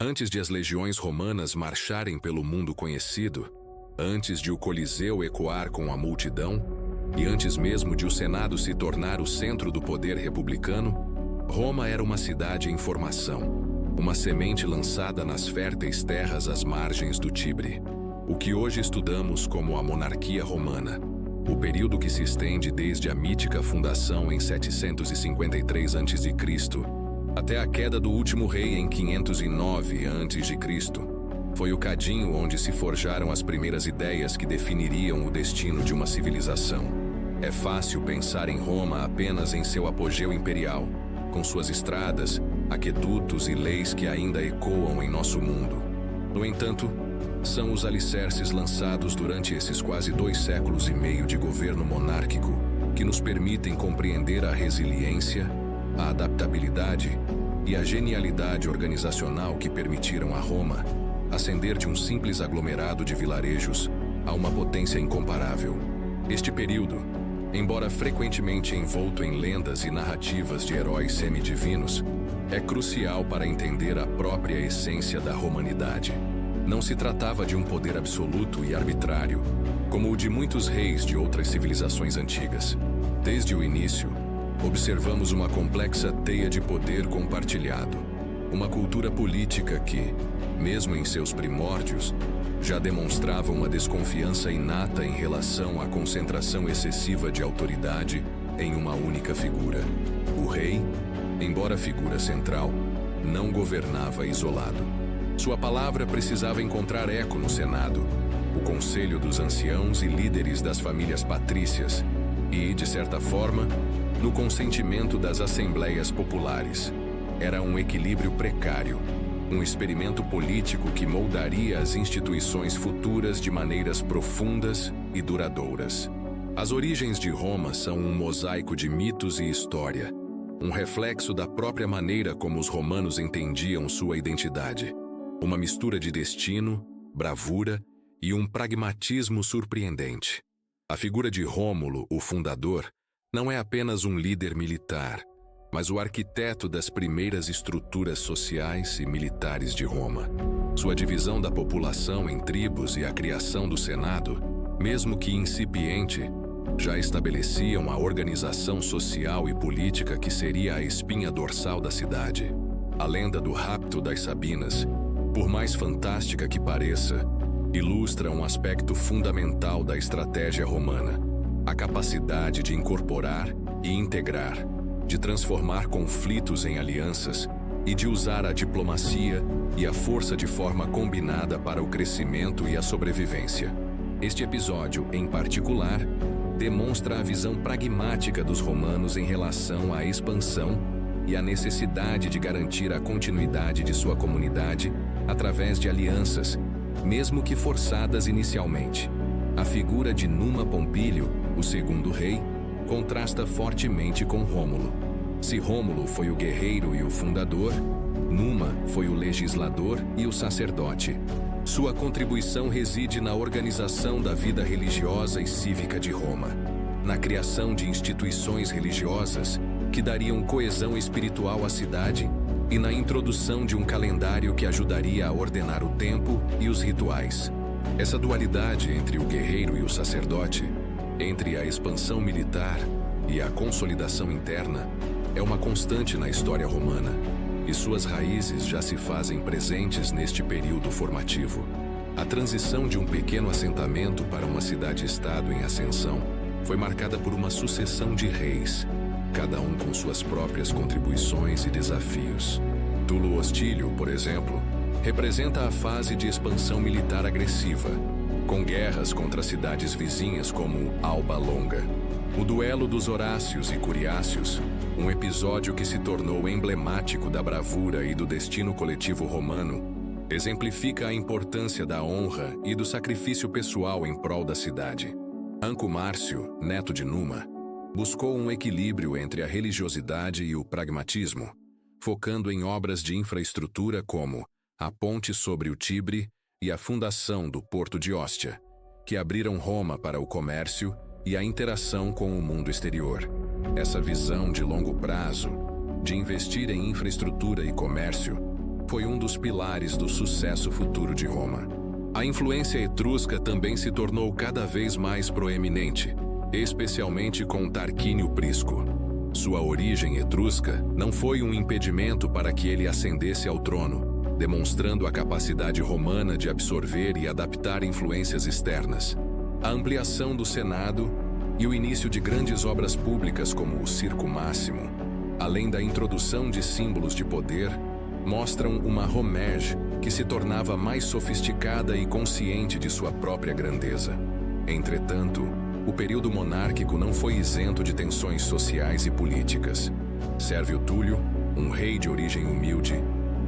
Antes de as legiões romanas marcharem pelo mundo conhecido, antes de o Coliseu ecoar com a multidão, e antes mesmo de o Senado se tornar o centro do poder republicano, Roma era uma cidade em formação, uma semente lançada nas férteis terras às margens do Tibre. O que hoje estudamos como a monarquia romana, o período que se estende desde a mítica fundação em 753 a.C., até a queda do último rei em 509 a.C., foi o cadinho onde se forjaram as primeiras ideias que definiriam o destino de uma civilização. É fácil pensar em Roma apenas em seu apogeu imperial, com suas estradas, aquedutos e leis que ainda ecoam em nosso mundo. No entanto, são os alicerces lançados durante esses quase 2 séculos e meio de governo monárquico que nos permitem compreender a resiliência, a adaptabilidade e a genialidade organizacional que permitiram a Roma ascender de um simples aglomerado de vilarejos a uma potência incomparável. Este período, embora frequentemente envolto em lendas e narrativas de heróis semidivinos, é crucial para entender a própria essência da romanidade. Não se tratava de um poder absoluto e arbitrário, como o de muitos reis de outras civilizações antigas. Desde o início, observamos uma complexa teia de poder compartilhado, uma cultura política que, mesmo em seus primórdios, já demonstrava uma desconfiança inata em relação à concentração excessiva de autoridade em uma única figura. O rei, embora figura central, não governava isolado. Sua palavra precisava encontrar eco no Senado, o conselho dos anciãos e líderes das famílias patrícias e, de certa forma, no consentimento das assembleias populares. Era um equilíbrio precário, um experimento político que moldaria as instituições futuras de maneiras profundas e duradouras. As origens de Roma são um mosaico de mitos e história, um reflexo da própria maneira como os romanos entendiam sua identidade. Uma mistura de destino, bravura e um pragmatismo surpreendente. A figura de Rômulo, o fundador, não é apenas um líder militar, mas o arquiteto das primeiras estruturas sociais e militares de Roma. Sua divisão da população em tribos e a criação do Senado, mesmo que incipiente, já estabeleciam a organização social e política que seria a espinha dorsal da cidade. A lenda do rapto das Sabinas, por mais fantástica que pareça, ilustra um aspecto fundamental da estratégia romana: a capacidade de incorporar e integrar, de transformar conflitos em alianças e de usar a diplomacia e a força de forma combinada para o crescimento e a sobrevivência. Este episódio, em particular, demonstra a visão pragmática dos romanos em relação à expansão e a necessidade de garantir a continuidade de sua comunidade através de alianças, mesmo que forçadas inicialmente. A figura de Numa Pompílio, o segundo rei, contrasta fortemente com Rômulo. Se Rômulo foi o guerreiro e o fundador, Numa foi o legislador e o sacerdote. Sua contribuição reside na organização da vida religiosa e cívica de Roma, na criação de instituições religiosas que dariam coesão espiritual à cidade e na introdução de um calendário que ajudaria a ordenar o tempo e os rituais. Essa dualidade entre o guerreiro e o sacerdote, entre a expansão militar e a consolidação interna, é uma constante na história romana, e suas raízes já se fazem presentes neste período formativo. A transição de um pequeno assentamento para uma cidade-estado em ascensão foi marcada por uma sucessão de reis, cada um com suas próprias contribuições e desafios. Tulo Hostílio, por exemplo, representa a fase de expansão militar agressiva, com guerras contra cidades vizinhas como Alba Longa. O duelo dos Horácios e Curiácios, um episódio que se tornou emblemático da bravura e do destino coletivo romano, exemplifica a importância da honra e do sacrifício pessoal em prol da cidade. Anco Márcio, neto de Numa, buscou um equilíbrio entre a religiosidade e o pragmatismo, focando em obras de infraestrutura como a ponte sobre o Tibre e a fundação do Porto de Ostia, que abriram Roma para o comércio e a interação com o mundo exterior. Essa visão de longo prazo, de investir em infraestrutura e comércio, foi um dos pilares do sucesso futuro de Roma. A influência etrusca também se tornou cada vez mais proeminente, especialmente com Tarquínio Prisco. Sua origem etrusca não foi um impedimento para que ele ascendesse ao trono, demonstrando a capacidade romana de absorver e adaptar influências externas. A ampliação do Senado e o início de grandes obras públicas como o Circo Máximo, além da introdução de símbolos de poder, mostram uma Romage que se tornava mais sofisticada e consciente de sua própria grandeza. Entretanto, o período monárquico não foi isento de tensões sociais e políticas. Sérvio Túlio, um rei de origem humilde,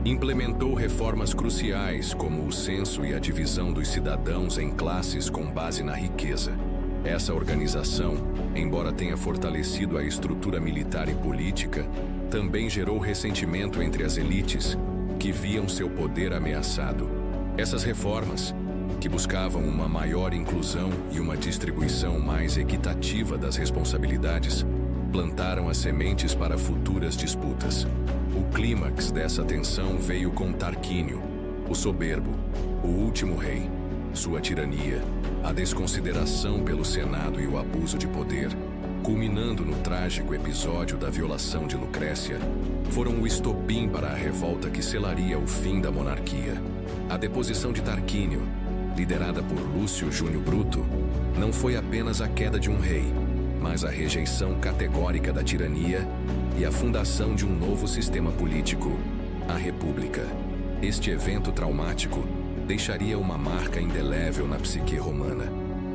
implementou reformas cruciais como o censo e a divisão dos cidadãos em classes com base na riqueza. Essa organização, embora tenha fortalecido a estrutura militar e política, também gerou ressentimento entre as elites, que viam seu poder ameaçado. Essas reformas, que buscavam uma maior inclusão e uma distribuição mais equitativa das responsabilidades, plantaram as sementes para futuras disputas. O clímax dessa tensão veio com Tarquínio, o soberbo, o último rei. Sua tirania, a desconsideração pelo Senado e o abuso de poder, culminando no trágico episódio da violação de Lucrécia, foram o estopim para a revolta que selaria o fim da monarquia. A deposição de Tarquínio, liderada por Lúcio Júnior Bruto, não foi apenas a queda de um rei, mas a rejeição categórica da tirania e a fundação de um novo sistema político, a República. Este evento traumático deixaria uma marca indelével na psique romana,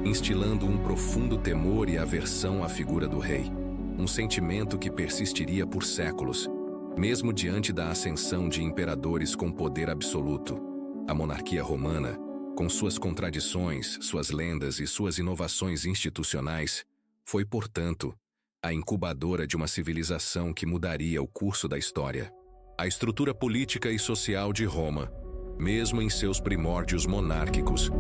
instilando um profundo temor e aversão à figura do rei, um sentimento que persistiria por séculos, mesmo diante da ascensão de imperadores com poder absoluto. A monarquia romana, com suas contradições, suas lendas e suas inovações institucionais, foi, portanto, a incubadora de uma civilização que mudaria o curso da história. A estrutura política e social de Roma, mesmo em seus primórdios monárquicos,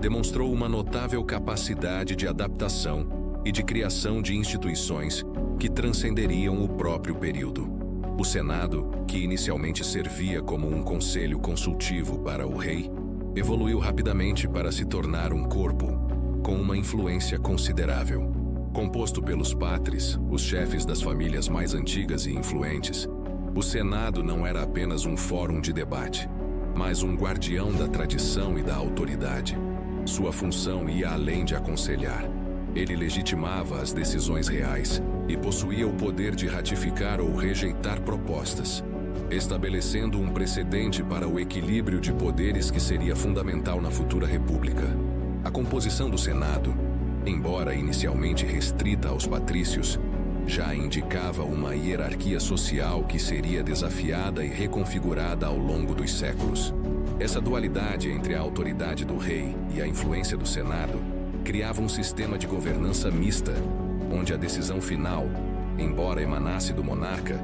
demonstrou uma notável capacidade de adaptação e de criação de instituições que transcenderiam o próprio período. O Senado, que inicialmente servia como um conselho consultivo para o rei, evoluiu rapidamente para se tornar um corpo com uma influência considerável. Composto pelos patres, os chefes das famílias mais antigas e influentes, o Senado não era apenas um fórum de debate, mas um guardião da tradição e da autoridade. Sua função ia além de aconselhar. Ele legitimava as decisões reais e possuía o poder de ratificar ou rejeitar propostas, estabelecendo um precedente para o equilíbrio de poderes que seria fundamental na futura república. A composição do Senado, embora inicialmente restrita aos patrícios, já indicava uma hierarquia social que seria desafiada e reconfigurada ao longo dos séculos. Essa dualidade entre a autoridade do rei e a influência do Senado criava um sistema de governança mista, onde a decisão final, embora emanasse do monarca,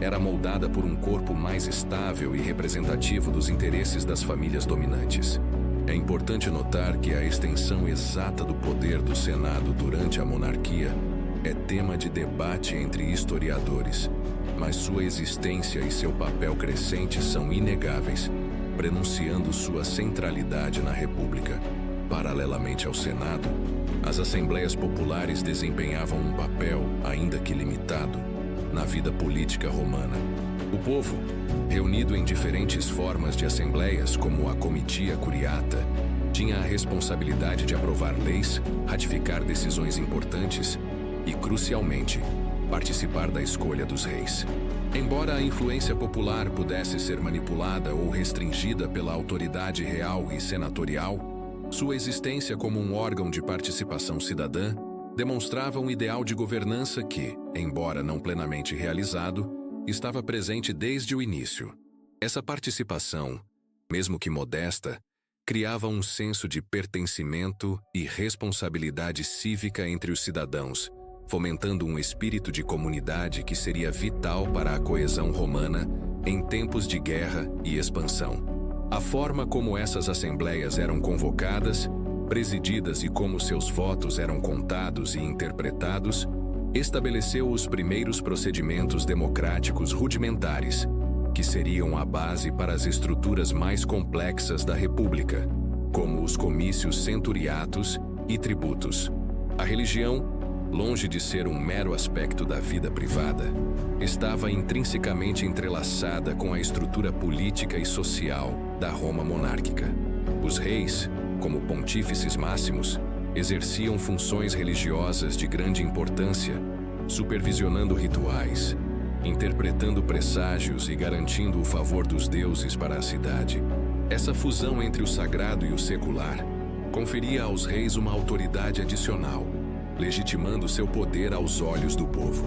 era moldada por um corpo mais estável e representativo dos interesses das famílias dominantes. É importante notar que a extensão exata do poder do Senado durante a monarquia é tema de debate entre historiadores, mas sua existência e seu papel crescente são inegáveis, prenunciando sua centralidade na República. Paralelamente ao Senado, as assembleias populares desempenhavam um papel, ainda que limitado, na vida política romana. O povo, reunido em diferentes formas de assembleias, como a Comitia Curiata, tinha a responsabilidade de aprovar leis, ratificar decisões importantes e, crucialmente, participar da escolha dos reis. Embora a influência popular pudesse ser manipulada ou restringida pela autoridade real e senatorial, sua existência como um órgão de participação cidadã demonstrava um ideal de governança que, embora não plenamente realizado, estava presente desde o início. Essa participação, mesmo que modesta, criava um senso de pertencimento e responsabilidade cívica entre os cidadãos, fomentando um espírito de comunidade que seria vital para a coesão romana em tempos de guerra e expansão. A forma como essas assembleias eram convocadas, presididas e como seus votos eram contados e interpretados, estabeleceu os primeiros procedimentos democráticos rudimentares, que seriam a base para as estruturas mais complexas da República, como os comícios centuriatos e tributos. A religião, longe de ser um mero aspecto da vida privada, estava intrinsecamente entrelaçada com a estrutura política e social da Roma monárquica. Os reis, como pontífices máximos, exerciam funções religiosas de grande importância, supervisionando rituais, interpretando presságios e garantindo o favor dos deuses para a cidade. Essa fusão entre o sagrado e o secular conferia aos reis uma autoridade adicional, legitimando seu poder aos olhos do povo.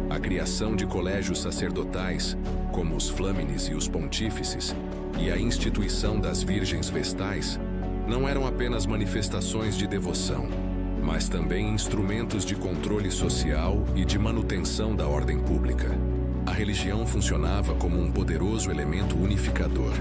A criação de colégios sacerdotais, como os flâmines e os pontífices, e a instituição das virgens vestais, não eram apenas manifestações de devoção, mas também instrumentos de controle social e de manutenção da ordem pública. A religião funcionava como um poderoso elemento unificador,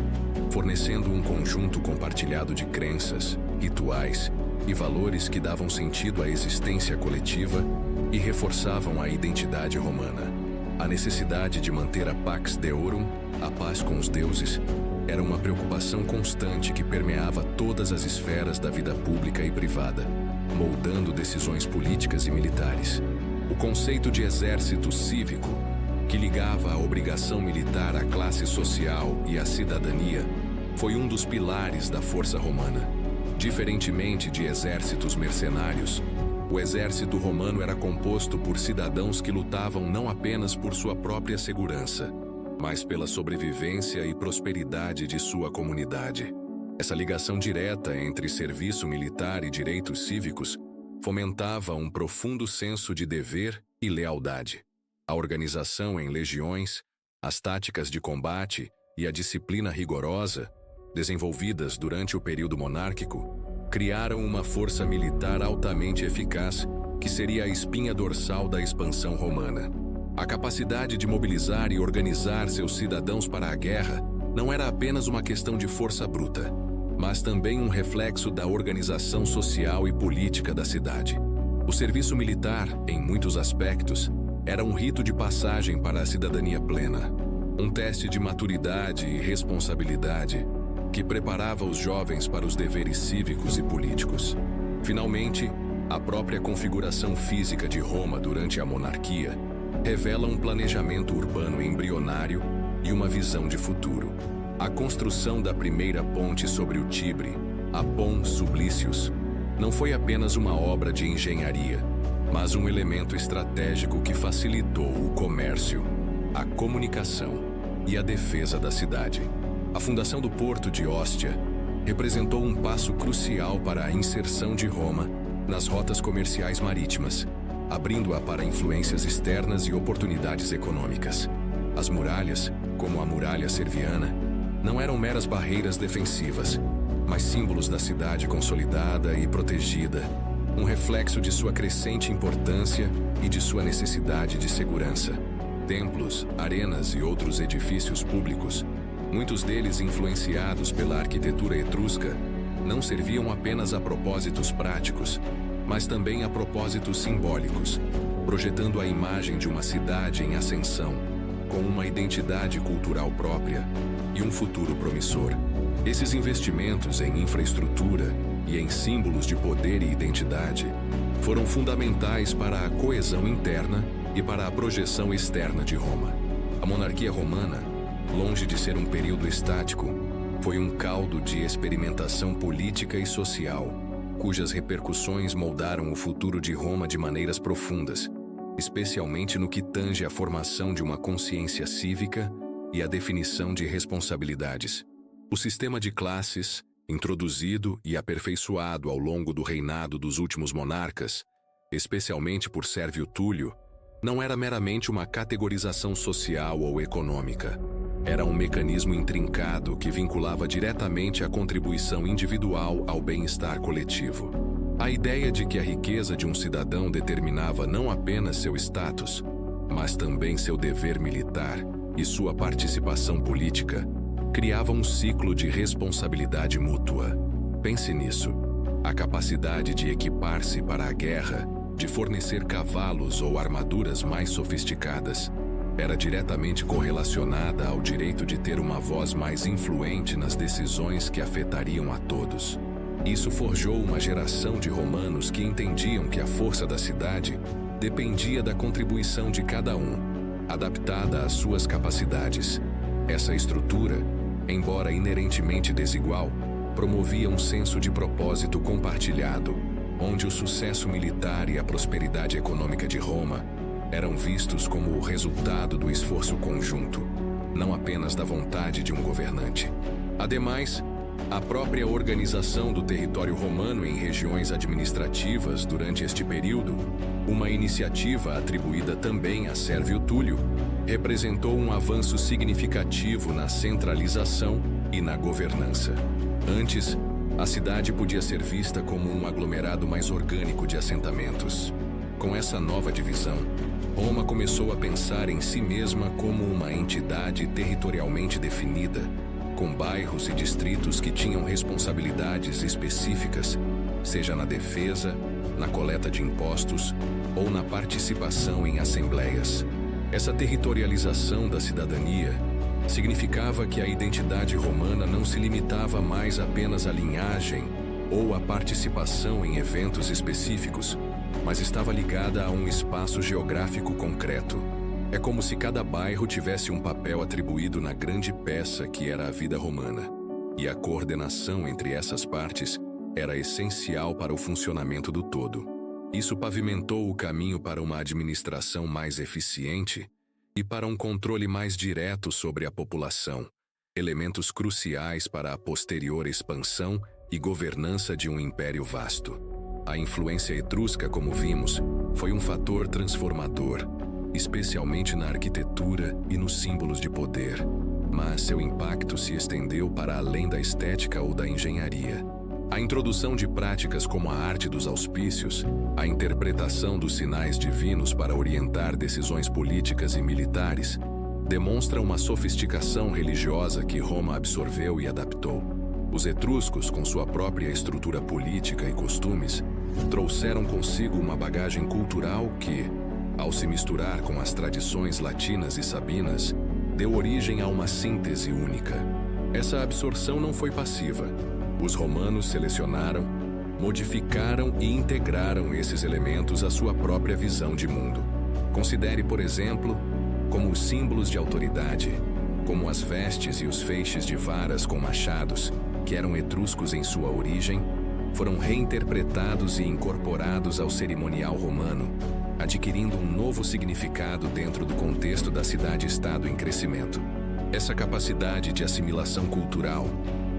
fornecendo um conjunto compartilhado de crenças, rituais e valores que davam sentido à existência coletiva e reforçavam a identidade romana. A necessidade de manter a Pax Deorum, a paz com os deuses, era uma preocupação constante que permeava todas as esferas da vida pública e privada, moldando decisões políticas e militares. O conceito de exército cívico, que ligava a obrigação militar à classe social e à cidadania, foi um dos pilares da força romana. Diferentemente de exércitos mercenários, o exército romano era composto por cidadãos que lutavam não apenas por sua própria segurança, mas pela sobrevivência e prosperidade de sua comunidade. Essa ligação direta entre serviço militar e direitos cívicos fomentava um profundo senso de dever e lealdade. A organização em legiões, as táticas de combate e a disciplina rigorosa, desenvolvidas durante o período monárquico, criaram uma força militar altamente eficaz que seria a espinha dorsal da expansão romana. A capacidade de mobilizar e organizar seus cidadãos para a guerra não era apenas uma questão de força bruta, mas também um reflexo da organização social e política da cidade. O serviço militar, em muitos aspectos, era um rito de passagem para a cidadania plena, um teste de maturidade e responsabilidade que preparava os jovens para os deveres cívicos e políticos. Finalmente, a própria configuração física de Roma durante a monarquia revela um planejamento urbano embrionário e uma visão de futuro. A construção da primeira ponte sobre o Tibre, a Pons Sublicius, não foi apenas uma obra de engenharia, mas um elemento estratégico que facilitou o comércio, a comunicação e a defesa da cidade. A fundação do porto de Ostia representou um passo crucial para a inserção de Roma nas rotas comerciais marítimas, abrindo-a para influências externas e oportunidades econômicas. As muralhas, como a muralha serviana, não eram meras barreiras defensivas, mas símbolos da cidade consolidada e protegida, um reflexo de sua crescente importância e de sua necessidade de segurança. Templos, arenas e outros edifícios públicos, muitos deles influenciados pela arquitetura etrusca, não serviam apenas a propósitos práticos, mas também a propósitos simbólicos, projetando a imagem de uma cidade em ascensão, com uma identidade cultural própria e um futuro promissor. Esses investimentos em infraestrutura e em símbolos de poder e identidade foram fundamentais para a coesão interna e para a projeção externa de Roma. A monarquia romana, longe de ser um período estático, foi um caldo de experimentação política e social, cujas repercussões moldaram o futuro de Roma de maneiras profundas, especialmente no que tange à formação de uma consciência cívica e à definição de responsabilidades. O sistema de classes, introduzido e aperfeiçoado ao longo do reinado dos últimos monarcas, especialmente por Sérvio Túlio, não era meramente uma categorização social ou econômica. Era um mecanismo intrincado que vinculava diretamente a contribuição individual ao bem-estar coletivo. A ideia de que a riqueza de um cidadão determinava não apenas seu status, mas também seu dever militar e sua participação política, criava um ciclo de responsabilidade mútua. Pense nisso. A capacidade de equipar-se para a guerra, de fornecer cavalos ou armaduras mais sofisticadas, era diretamente correlacionada ao direito de ter uma voz mais influente nas decisões que afetariam a todos. Isso forjou uma geração de romanos que entendiam que a força da cidade dependia da contribuição de cada um, adaptada às suas capacidades. Essa estrutura, embora inerentemente desigual, promovia um senso de propósito compartilhado, onde o sucesso militar e a prosperidade econômica de Roma eram vistos como o resultado do esforço conjunto, não apenas da vontade de um governante. Ademais, a própria organização do território romano em regiões administrativas durante este período, uma iniciativa atribuída também a Sérvio Túlio, representou um avanço significativo na centralização e na governança. Antes, a cidade podia ser vista como um aglomerado mais orgânico de assentamentos. Com essa nova divisão, Roma começou a pensar em si mesma como uma entidade territorialmente definida, com bairros e distritos que tinham responsabilidades específicas, seja na defesa, na coleta de impostos ou na participação em assembleias. Essa territorialização da cidadania significava que a identidade romana não se limitava mais apenas à linhagem ou à participação em eventos específicos, mas estava ligada a um espaço geográfico concreto. É como se cada bairro tivesse um papel atribuído na grande peça que era a vida romana, e a coordenação entre essas partes era essencial para o funcionamento do todo. Isso pavimentou o caminho para uma administração mais eficiente e para um controle mais direto sobre a população, elementos cruciais para a posterior expansão e governança de um império vasto. A influência etrusca, como vimos, foi um fator transformador, especialmente na arquitetura e nos símbolos de poder, mas seu impacto se estendeu para além da estética ou da engenharia. A introdução de práticas como a arte dos auspícios, a interpretação dos sinais divinos para orientar decisões políticas e militares, demonstra uma sofisticação religiosa que Roma absorveu e adaptou. Os etruscos, com sua própria estrutura política e costumes, trouxeram consigo uma bagagem cultural que, ao se misturar com as tradições latinas e sabinas, deu origem a uma síntese única. Essa absorção não foi passiva. Os romanos selecionaram, modificaram e integraram esses elementos à sua própria visão de mundo. Considere, por exemplo, como os símbolos de autoridade, como as vestes e os feixes de varas com machados, que eram etruscos em sua origem, foram reinterpretados e incorporados ao cerimonial romano, adquirindo um novo significado dentro do contexto da cidade-estado em crescimento. Essa capacidade de assimilação cultural,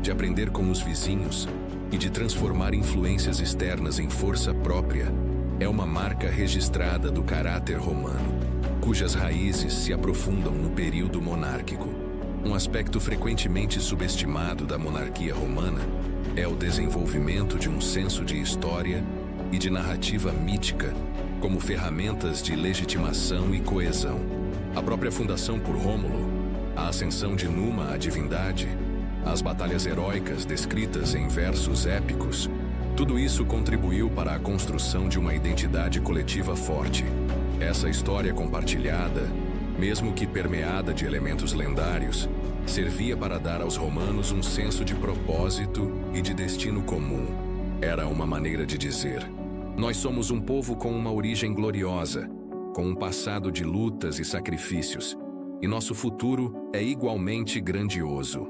de aprender com os vizinhos e de transformar influências externas em força própria, é uma marca registrada do caráter romano, cujas raízes se aprofundam no período monárquico. Um aspecto frequentemente subestimado da monarquia romana é o desenvolvimento de um senso de história e de narrativa mítica como ferramentas de legitimação e coesão. A própria fundação por Rômulo, a ascensão de Numa à divindade, as batalhas heróicas descritas em versos épicos, tudo isso contribuiu para a construção de uma identidade coletiva forte. Essa história compartilhada, mesmo que permeada de elementos lendários, servia para dar aos romanos um senso de propósito e de destino comum. Era uma maneira de dizer: nós somos um povo com uma origem gloriosa, com um passado de lutas e sacrifícios, e nosso futuro é igualmente grandioso.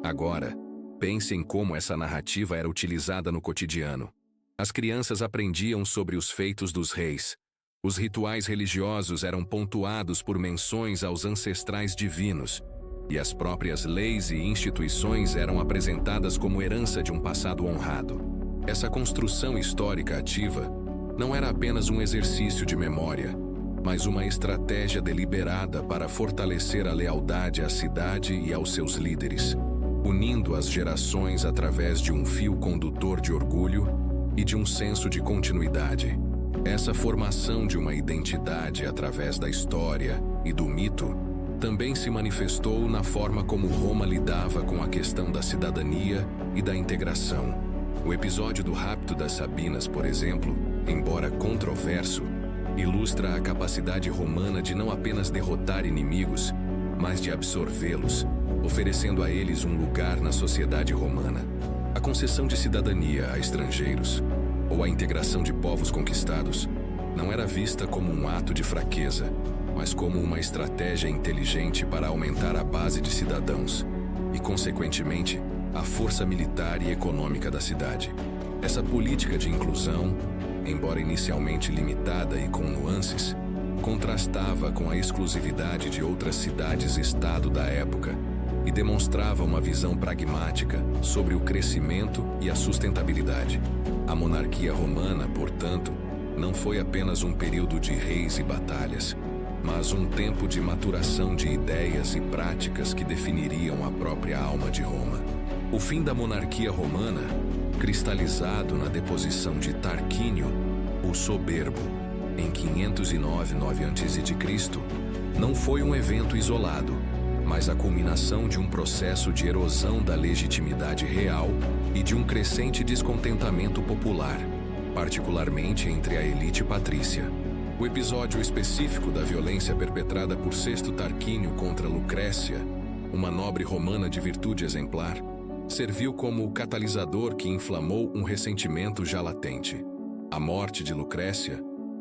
Agora, pense em como essa narrativa era utilizada no cotidiano. As crianças aprendiam sobre os feitos dos reis. Os rituais religiosos eram pontuados por menções aos ancestrais divinos, e as próprias leis e instituições eram apresentadas como herança de um passado honrado. Essa construção histórica ativa não era apenas um exercício de memória, mas uma estratégia deliberada para fortalecer a lealdade à cidade e aos seus líderes, unindo as gerações através de um fio condutor de orgulho e de um senso de continuidade. Essa formação de uma identidade através da história e do mito também se manifestou na forma como Roma lidava com a questão da cidadania e da integração. O episódio do rapto das Sabinas, por exemplo, embora controverso, ilustra a capacidade romana de não apenas derrotar inimigos, mas de absorvê-los, oferecendo a eles um lugar na sociedade romana. A concessão de cidadania a estrangeiros, ou a integração de povos conquistados, não era vista como um ato de fraqueza, mas como uma estratégia inteligente para aumentar a base de cidadãos e, consequentemente, a força militar e econômica da cidade. Essa política de inclusão, embora inicialmente limitada e com nuances, contrastava com a exclusividade de outras cidades-estado da época e demonstrava uma visão pragmática sobre o crescimento e a sustentabilidade. A monarquia romana, portanto, não foi apenas um período de reis e batalhas, mas um tempo de maturação de ideias e práticas que definiriam a própria alma de Roma. O fim da monarquia romana, cristalizado na deposição de Tarquínio, o Soberbo, em 509 a.C., não foi um evento isolado, mas a culminação de um processo de erosão da legitimidade real e de um crescente descontentamento popular, particularmente entre a elite patrícia. O episódio específico da violência perpetrada por Sexto Tarquínio contra Lucrécia, uma nobre romana de virtude exemplar, serviu como o catalisador que inflamou um ressentimento já latente. A morte de Lucrécia,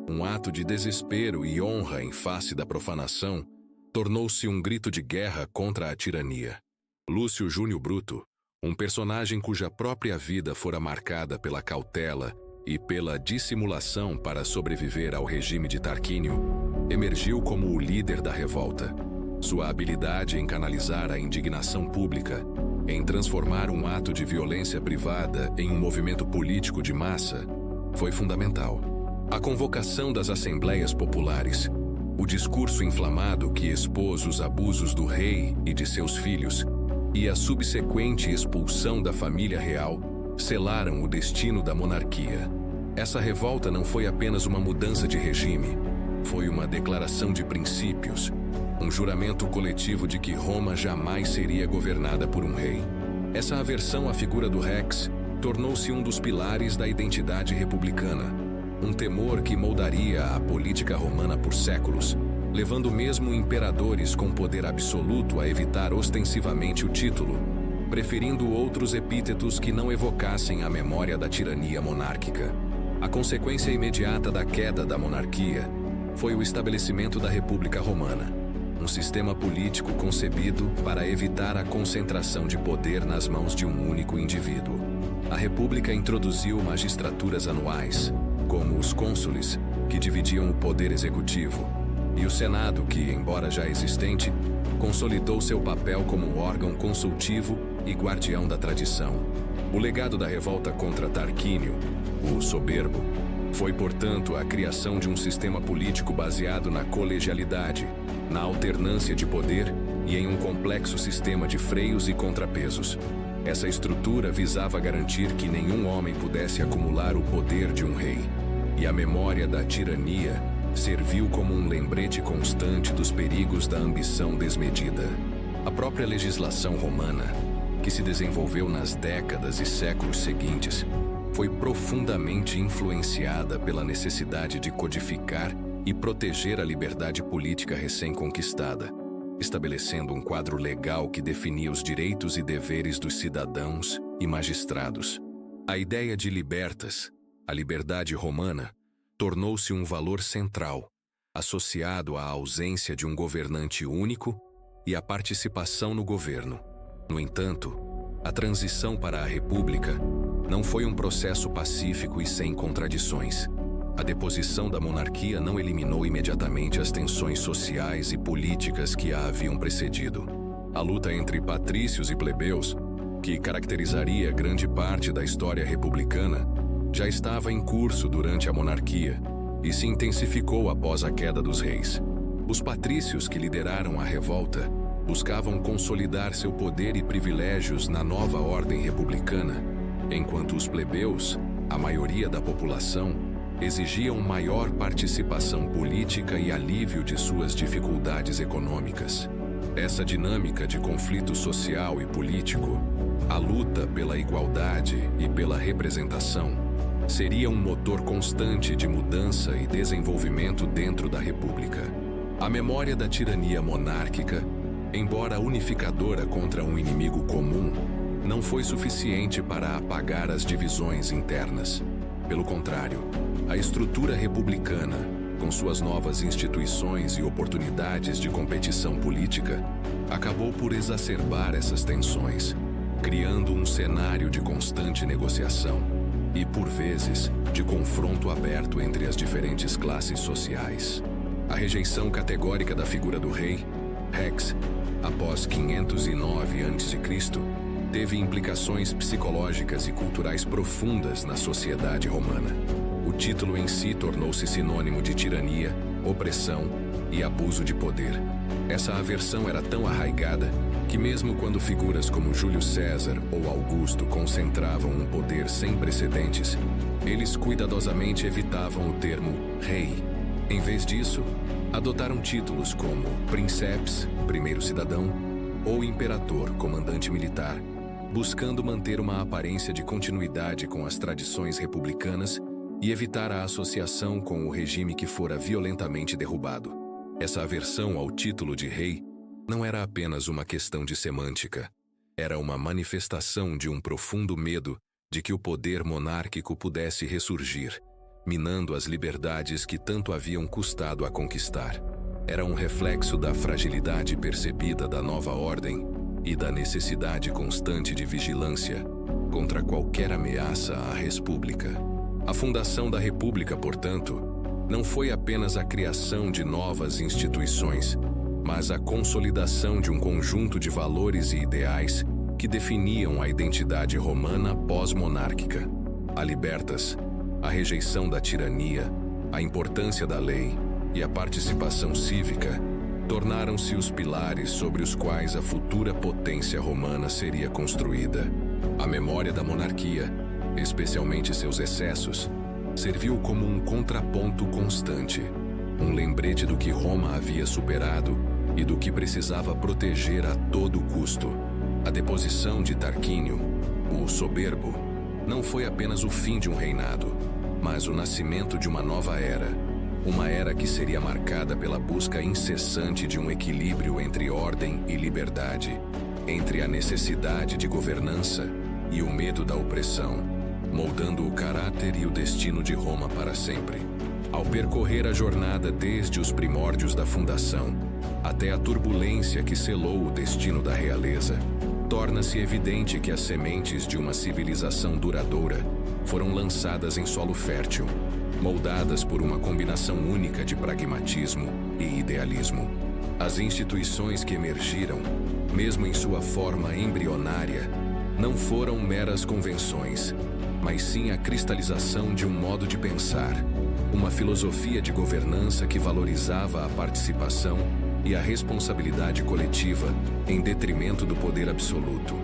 um ato de desespero e honra em face da profanação, tornou-se um grito de guerra contra a tirania. Lúcio Júnior Bruto, um personagem cuja própria vida fora marcada pela cautela e pela dissimulação para sobreviver ao regime de Tarquínio, emergiu como o líder da revolta. Sua habilidade em canalizar a indignação pública, em transformar um ato de violência privada em um movimento político de massa, foi fundamental. A convocação das assembleias populares, o discurso inflamado que expôs os abusos do rei e de seus filhos, e a subsequente expulsão da família real, selaram o destino da monarquia. Essa revolta não foi apenas uma mudança de regime, foi uma declaração de princípios, um juramento coletivo de que Roma jamais seria governada por um rei. Essa aversão à figura do Rex tornou-se um dos pilares da identidade republicana, um temor que moldaria a política romana por séculos, levando mesmo imperadores com poder absoluto a evitar ostensivamente o título, preferindo outros epítetos que não evocassem a memória da tirania monárquica. A consequência imediata da queda da monarquia foi o estabelecimento da República Romana, um sistema político concebido para evitar a concentração de poder nas mãos de um único indivíduo. A República introduziu magistraturas anuais, como os cônsules, que dividiam o poder executivo, e o Senado, que, embora já existente, consolidou seu papel como órgão consultivo e guardião da tradição. O legado da revolta contra Tarquínio, o Soberbo, foi, portanto, a criação de um sistema político baseado na colegialidade, na alternância de poder e em um complexo sistema de freios e contrapesos. Essa estrutura visava garantir que nenhum homem pudesse acumular o poder de um rei, e a memória da tirania serviu como um lembrete constante dos perigos da ambição desmedida. A própria legislação romana, que se desenvolveu nas décadas e séculos seguintes, foi profundamente influenciada pela necessidade de codificar e proteger a liberdade política recém-conquistada, estabelecendo um quadro legal que definia os direitos e deveres dos cidadãos e magistrados. A ideia de libertas, a liberdade romana, tornou-se um valor central, associado à ausência de um governante único e à participação no governo. No entanto, a transição para a República não foi um processo pacífico e sem contradições. A deposição da monarquia não eliminou imediatamente as tensões sociais e políticas que a haviam precedido. A luta entre patrícios e plebeus, que caracterizaria grande parte da história republicana, já estava em curso durante a monarquia e se intensificou após a queda dos reis. Os patrícios que lideraram a revolta buscavam consolidar seu poder e privilégios na nova ordem republicana, enquanto os plebeus, a maioria da população, exigiam maior participação política e alívio de suas dificuldades econômicas. Essa dinâmica de conflito social e político, a luta pela igualdade e pela representação, seria um motor constante de mudança e desenvolvimento dentro da República. A memória da tirania monárquica, embora unificadora contra um inimigo comum, não foi suficiente para apagar as divisões internas. Pelo contrário, a estrutura republicana, com suas novas instituições e oportunidades de competição política, acabou por exacerbar essas tensões, criando um cenário de constante negociação e, por vezes, de confronto aberto entre as diferentes classes sociais. A rejeição categórica da figura do rei, Rex, após 509 a.C., teve implicações psicológicas e culturais profundas na sociedade romana. O título em si tornou-se sinônimo de tirania, opressão e abuso de poder. Essa aversão era tão arraigada que mesmo quando figuras como Júlio César ou Augusto concentravam um poder sem precedentes, eles cuidadosamente evitavam o termo rei. Em vez disso, adotaram títulos como princeps, primeiro cidadão, ou imperator, comandante militar, buscando manter uma aparência de continuidade com as tradições republicanas e evitar a associação com o regime que fora violentamente derrubado. Essa aversão ao título de rei não era apenas uma questão de semântica, era uma manifestação de um profundo medo de que o poder monárquico pudesse ressurgir, minando as liberdades que tanto haviam custado a conquistar. Era um reflexo da fragilidade percebida da nova ordem e da necessidade constante de vigilância contra qualquer ameaça à República. A fundação da República, portanto, não foi apenas a criação de novas instituições, mas a consolidação de um conjunto de valores e ideais que definiam a identidade romana pós-monárquica. A libertas, a rejeição da tirania, a importância da lei e a participação cívica tornaram-se os pilares sobre os quais a futura potência romana seria construída. A memória da monarquia, especialmente seus excessos, serviu como um contraponto constante, um lembrete do que Roma havia superado e do que precisava proteger a todo custo. A deposição de Tarquínio, o soberbo, não foi apenas o fim de um reinado, mas o nascimento de uma nova era, uma era que seria marcada pela busca incessante de um equilíbrio entre ordem e liberdade, entre a necessidade de governança e o medo da opressão, moldando o caráter e o destino de Roma para sempre. Ao percorrer a jornada desde os primórdios da fundação até a turbulência que selou o destino da realeza, torna-se evidente que as sementes de uma civilização duradoura foram lançadas em solo fértil, moldadas por uma combinação única de pragmatismo e idealismo. As instituições que emergiram, mesmo em sua forma embrionária, não foram meras convenções, mas sim a cristalização de um modo de pensar, uma filosofia de governança que valorizava a participação e a responsabilidade coletiva em detrimento do poder absoluto.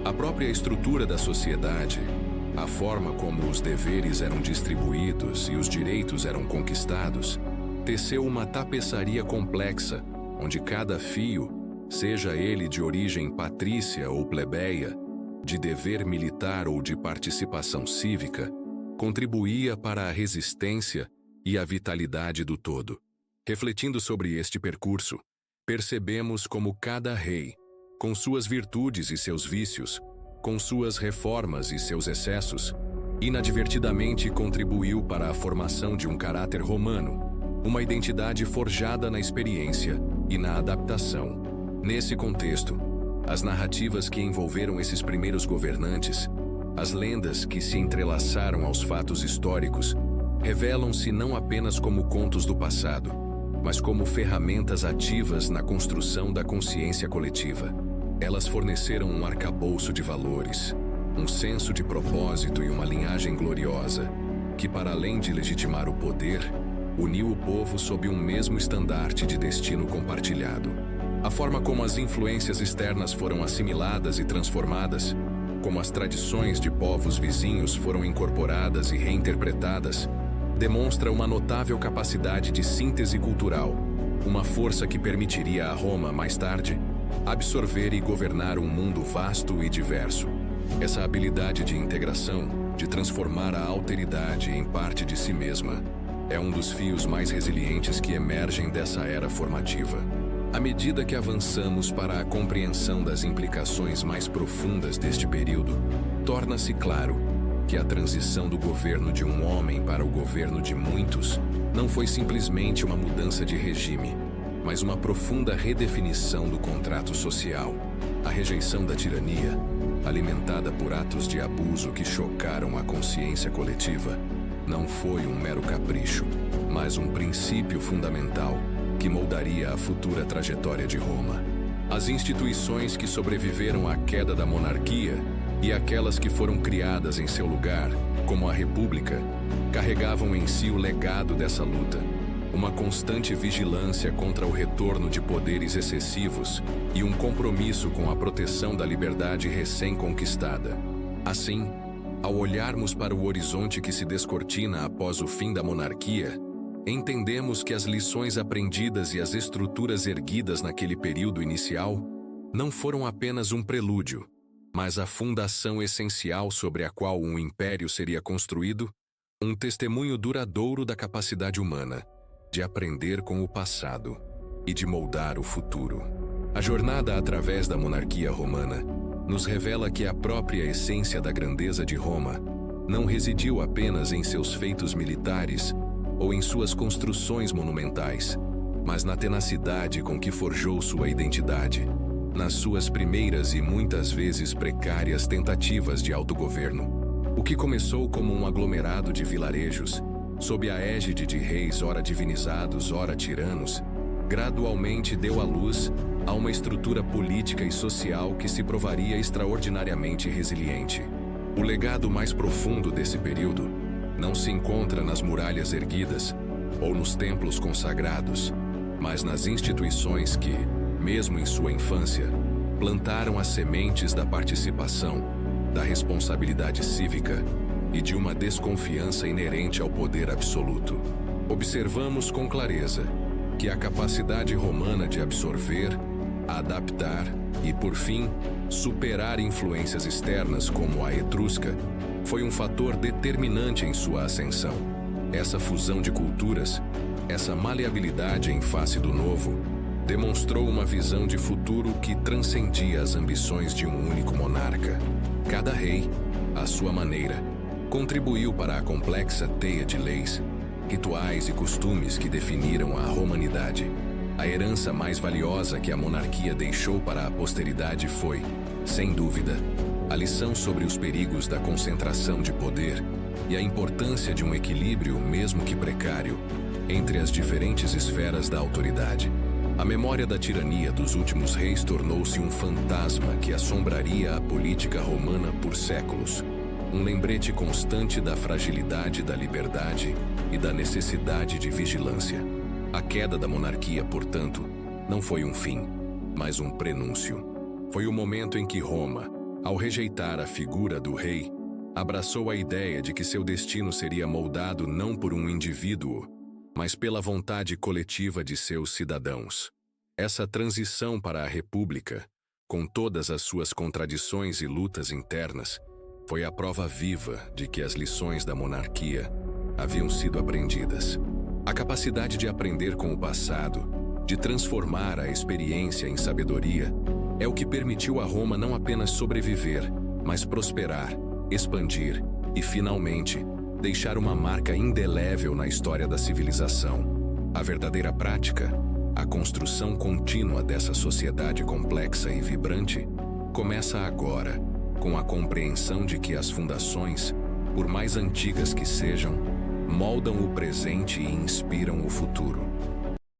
A própria estrutura da sociedade, a forma como os deveres eram distribuídos e os direitos eram conquistados, teceu uma tapeçaria complexa, onde cada fio, seja ele de origem patrícia ou plebeia, de dever militar ou de participação cívica, contribuía para a resistência e a vitalidade do todo. Refletindo sobre este percurso, percebemos como cada rei, com suas virtudes e seus vícios, com suas reformas e seus excessos, inadvertidamente contribuiu para a formação de um caráter romano, uma identidade forjada na experiência e na adaptação. Nesse contexto, as narrativas que envolveram esses primeiros governantes, as lendas que se entrelaçaram aos fatos históricos, revelam-se não apenas como contos do passado, mas como ferramentas ativas na construção da consciência coletiva. Elas forneceram um arcabouço de valores, um senso de propósito e uma linhagem gloriosa, que, para além de legitimar o poder, uniu o povo sob um mesmo estandarte de destino compartilhado. A forma como as influências externas foram assimiladas e transformadas, como as tradições de povos vizinhos foram incorporadas e reinterpretadas, demonstra uma notável capacidade de síntese cultural, uma força que permitiria a Roma, mais tarde, absorver e governar um mundo vasto e diverso. Essa habilidade de integração, de transformar a alteridade em parte de si mesma, é um dos fios mais resilientes que emergem dessa era formativa. À medida que avançamos para a compreensão das implicações mais profundas deste período, torna-se claro que a transição do governo de um homem para o governo de muitos não foi simplesmente uma mudança de regime, mas uma profunda redefinição do contrato social. A rejeição da tirania, alimentada por atos de abuso que chocaram a consciência coletiva, não foi um mero capricho, mas um princípio fundamental que moldaria a futura trajetória de Roma. As instituições que sobreviveram à queda da monarquia e aquelas que foram criadas em seu lugar, como a República, carregavam em si o legado dessa luta, uma constante vigilância contra o retorno de poderes excessivos e um compromisso com a proteção da liberdade recém-conquistada. Assim, ao olharmos para o horizonte que se descortina após o fim da monarquia, entendemos que as lições aprendidas e as estruturas erguidas naquele período inicial não foram apenas um prelúdio, mas a fundação essencial sobre a qual um império seria construído, um testemunho duradouro da capacidade humana de aprender com o passado e de moldar o futuro. A jornada através da monarquia romana nos revela que a própria essência da grandeza de Roma não residiu apenas em seus feitos militares ou em suas construções monumentais, mas na tenacidade com que forjou sua identidade, nas suas primeiras e muitas vezes precárias tentativas de autogoverno. O que começou como um aglomerado de vilarejos, sob a égide de reis ora divinizados, ora tiranos, gradualmente deu à luz a uma estrutura política e social que se provaria extraordinariamente resiliente. O legado mais profundo desse período não se encontra nas muralhas erguidas ou nos templos consagrados, mas nas instituições que, mesmo em sua infância, plantaram as sementes da participação, da responsabilidade cívica e de uma desconfiança inerente ao poder absoluto. Observamos com clareza que a capacidade romana de absorver, adaptar e, por fim, superar influências externas como a etrusca foi um fator determinante em sua ascensão. Essa fusão de culturas, essa maleabilidade em face do novo, demonstrou uma visão de futuro que transcendia as ambições de um único monarca. Cada rei, à sua maneira, contribuiu para a complexa teia de leis, rituais e costumes que definiram a romanidade. A herança mais valiosa que a monarquia deixou para a posteridade foi, sem dúvida, a lição sobre os perigos da concentração de poder e a importância de um equilíbrio, mesmo que precário, entre as diferentes esferas da autoridade. A memória da tirania dos últimos reis tornou-se um fantasma que assombraria a política romana por séculos, um lembrete constante da fragilidade da liberdade e da necessidade de vigilância. A queda da monarquia, portanto, não foi um fim, mas um prenúncio. Foi o momento em que Roma, ao rejeitar a figura do rei, abraçou a ideia de que seu destino seria moldado não por um indivíduo, mas pela vontade coletiva de seus cidadãos. Essa transição para a República, com todas as suas contradições e lutas internas, foi a prova viva de que as lições da monarquia haviam sido aprendidas. A capacidade de aprender com o passado, de transformar a experiência em sabedoria, é o que permitiu a Roma não apenas sobreviver, mas prosperar, expandir e, finalmente, deixar uma marca indelével na história da civilização. A verdadeira prática, a construção contínua dessa sociedade complexa e vibrante, começa agora, com a compreensão de que as fundações, por mais antigas que sejam, moldam o presente e inspiram o futuro.